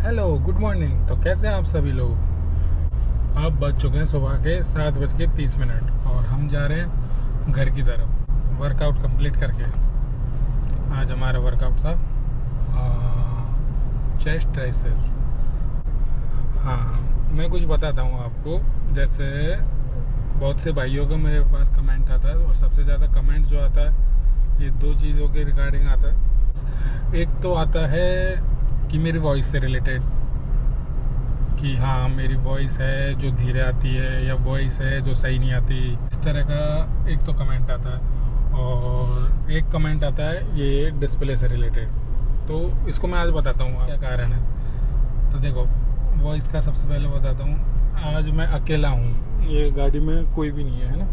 Hello good morning. तो कैसे हैं आप सभी लोग। अब बज चुके हैं सुबह के 7:30 और हम जा रहे हैं घर की तरफ वर्कआउट कंप्लीट करके। आज हमारा वर्कआउट था चेस्ट ट्राइसेप्स। हाँ, मैं कुछ बताता हूँ आपको। जैसे बहुत से भाइयों का मेरे पास कमेंट आता है और सबसे ज़्यादा कमेंट जो आता है ये दो चीज़ों के रिगार्डिंग आता है। एक तो आता है कि मेरी वॉइस से रिलेटेड, कि हाँ मेरी वॉइस है जो धीरे आती है या वॉइस है जो सही नहीं आती, इस तरह का एक तो कमेंट आता है। और एक कमेंट आता है ये डिस्प्ले से रिलेटेड। तो इसको मैं आज बताता हूँ क्या कारण है। तो देखो, वॉइस का सबसे पहले बताता हूँ। आज मैं अकेला हूँ, ये गाड़ी में कोई भी नहीं है ना,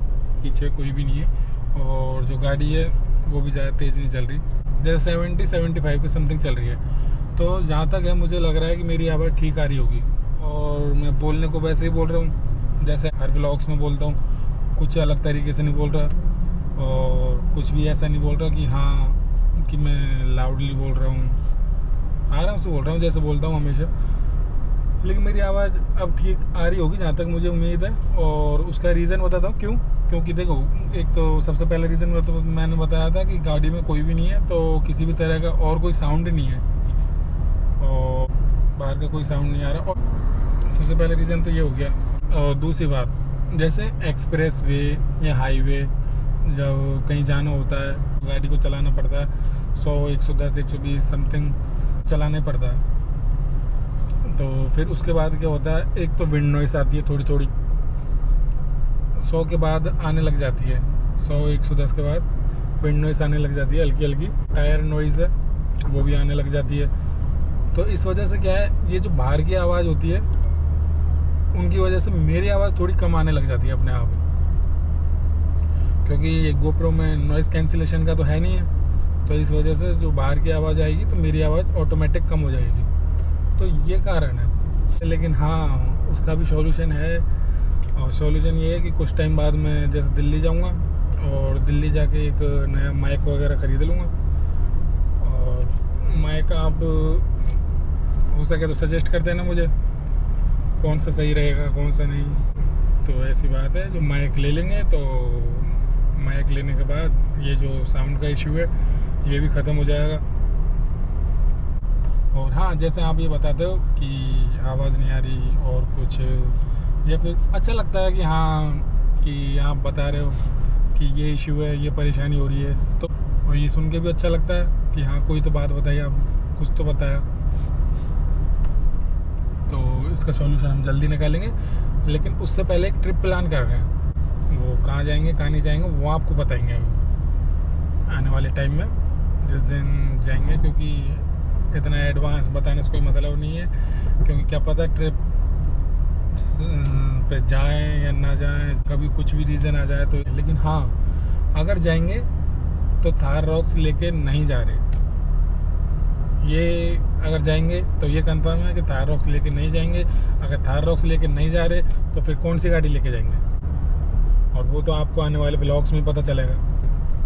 पीछे कोई भी नहीं है। और जो गाड़ी है वो भी ज़्यादा तेज़ नहीं चल रही, जैसे 70-75 की समथिंग चल रही है। तो जहाँ तक है मुझे लग रहा है कि मेरी आवाज़ ठीक आ रही होगी। और मैं बोलने को वैसे ही बोल रहा हूँ जैसे हर व्लॉग्स में बोलता हूँ, कुछ अलग तरीके से नहीं बोल रहा और कुछ भी ऐसा नहीं बोल रहा कि हाँ कि मैं लाउडली बोल रहा हूँ। आराम से बोल रहा हूँ जैसे बोलता हूँ हमेशा। लेकिन मेरी आवाज़ अब ठीक आ रही होगी जहाँ तक मुझे उम्मीद है। और उसका रीज़न बताता हूँ क्यों। क्योंकि देखो, एक तो सबसे पहला रीज़न तो मैंने बताया था कि गाड़ी में कोई भी नहीं है, तो किसी भी तरह का और कोई साउंड नहीं है और बाहर का कोई साउंड नहीं आ रहा। और सबसे पहला रीज़न तो ये हो गया। और दूसरी बात, जैसे एक्सप्रेस वे या हाईवे जब कहीं जाना होता है गाड़ी को चलाना पड़ता है, 100, 110, 120 समथिंग चलाना पड़ता है। तो फिर उसके बाद क्या होता है, एक तो विंड नॉइस आती है थोड़ी थोड़ी, 100 के बाद आने लग जाती है, 100, 110 के बाद विंड नॉइस आने लग जाती है, हल्की हल्की टायर नॉइज़ है वो भी आने लग जाती है। तो इस वजह से क्या है, ये जो बाहर की आवाज़ होती है उनकी वजह से मेरी आवाज़ थोड़ी कम आने लग जाती है अपने आप, क्योंकि ये गोप्रो में नॉइज़ कैंसिलेशन का तो है नहीं है। तो इस वजह से जो बाहर की आवाज़ आएगी तो मेरी आवाज़ ऑटोमेटिक कम हो जाएगी। तो ये कारण है। लेकिन हाँ, उसका भी सॉल्यूशन है। और सॉल्यूशन ये है कि कुछ टाइम बाद मैं जैसे दिल्ली जाऊंगा और दिल्ली जाके एक नया माइक वगैरह ख़रीद लूँगा। और माइक आप हो सके तो सजेस्ट कर देना मुझे कौन सा सही रहेगा कौन सा नहीं। तो ऐसी बात है, जो माइक ले लेंगे तो माइक लेने के बाद ये जो साउंड का इशू है ये भी ख़त्म हो जाएगा। और हाँ, जैसे आप ये बताते हो कि आवाज़ नहीं आ रही और कुछ, या फिर अच्छा लगता है कि हाँ कि आप बता रहे हो कि ये इशू है, ये परेशानी हो रही है, तो और ये सुन के भी अच्छा लगता है कि हाँ कोई तो बात बताई, आप कुछ तो बताया। तो इसका सॉल्यूशन हम जल्दी निकालेंगे। लेकिन उससे पहले एक ट्रिप प्लान कर रहे हैं, वो कहाँ जाएंगे कहाँ नहीं जाएंगे वो आपको बताएंगे आने वाले टाइम में, जिस दिन जाएंगे। क्योंकि इतना एडवांस बताने से कोई मतलब नहीं है, क्योंकि क्या पता ट्रिप पे जाएं या ना जाएं, कभी कुछ भी रीज़न आ जाए तो। लेकिन हाँ, अगर जाएंगे तो थार रॉक्स लेके नहीं जा रहे। ये अगर जाएंगे तो ये कंफर्म है कि थार रॉक्स लेके नहीं जाएंगे। अगर थार रॉक्स लेके नहीं जा रहे तो फिर कौन सी गाड़ी लेके जाएंगे, और वो तो आपको आने वाले व्लॉग्स में पता चलेगा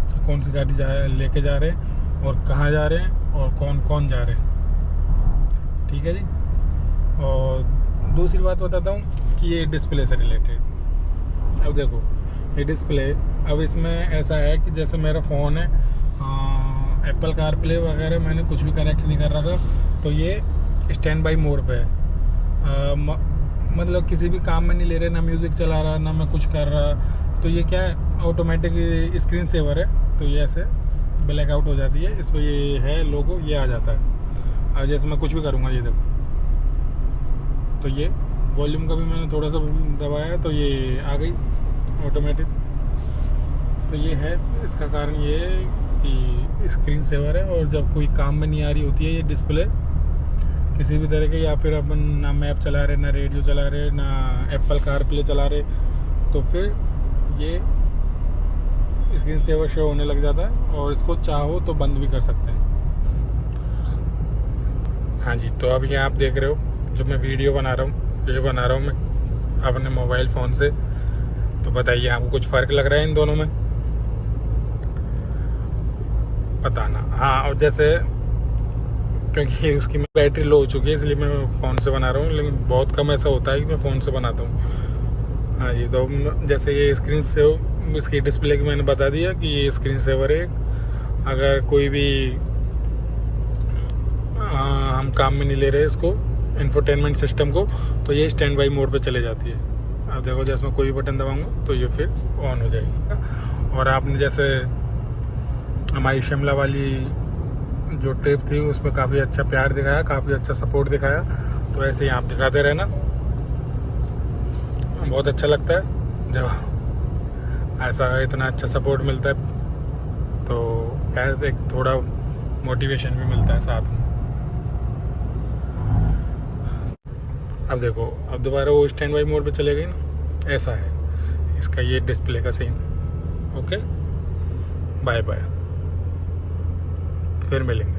कि कौन सी गाड़ी लेके जा रहे हैं और कहाँ जा रहे हैं और कौन कौन जा रहे हैं। ठीक है जी। और दूसरी बात बताता हूँ कि ये डिस्प्ले से रिलेटेड। अब देखो, ये डिस्प्ले, अब इसमें ऐसा है कि जैसे मेरा फ़ोन है एप्पल कारप्ले वगैरह मैंने कुछ भी कनेक्ट नहीं कर रखा, तो ये स्टैंड बाई मोड पे है। मतलब किसी भी काम में नहीं ले रहे, ना म्यूज़िक चला रहा ना मैं कुछ कर रहा। तो ये क्या है, ऑटोमेटिक स्क्रीन सेवर है। तो ये ऐसे ब्लैक आउट हो जाती है, इस पर ये है लोगो, ये आ जाता है। और जैसे मैं कुछ भी करूँगा, ये देखो, तो ये वॉल्यूम का भी मैंने थोड़ा सा दबाया तो ये आ गई ऑटोमेटिक। तो ये है, इसका कारण ये है कि स्क्रीन सेवर है। और जब कोई काम में नहीं आ रही होती है ये डिस्प्ले किसी भी तरह के, या फिर अपन ना मैप चला रहे, ना रेडियो चला रहे, ना एप्पल कारप्ले चला रहे, तो फिर ये स्क्रीन सेवर शो होने लग जाता है और इसको चाहो तो बंद भी कर सकते हैं। हाँ जी, तो अब ये आप देख रहे हो जो मैं वीडियो बना रहा हूँ, ये बना रहा हूँ मैं अपने मोबाइल फ़ोन से। तो बताइए आपको कुछ फ़र्क लग रहा है इन दोनों में, बताना। हाँ, और जैसे क्योंकि ये उसकी बैटरी लो हो चुकी है, इसलिए मैं फ़ोन से बना रहा हूँ। लेकिन बहुत कम ऐसा होता है कि मैं फ़ोन से बनाता हूँ। हाँ, ये तो जैसे ये स्क्रीन सेव, इसकी डिस्प्ले की मैंने बता दिया कि ये स्क्रीन सेवर है। अगर कोई भी हम काम में नहीं ले रहे इसको, इंफोटेनमेंट सिस्टम को, तो ये स्टैंड बाई मोड पे चले जाती है। अब देखो, जैसे मैं कोई बटन दबाऊंगा तो ये फिर ऑन हो जाएगी। और आपने जैसे हमारी शिमला वाली जो ट्रिप थी उसमें काफ़ी अच्छा प्यार दिखाया, काफ़ी अच्छा सपोर्ट दिखाया, तो ऐसे ही आप दिखाते रहना। बहुत अच्छा लगता है जब ऐसा इतना अच्छा सपोर्ट मिलता है, तो क्या है, एक थोड़ा मोटिवेशन भी मिलता है साथ में। अब देखो, अब दोबारा वो स्टैंड बाई मोड पे चले गई ना, ऐसा है इसका ये डिस्प्ले का सीन। ओके, बाय बाय, फिर मिलेंगे।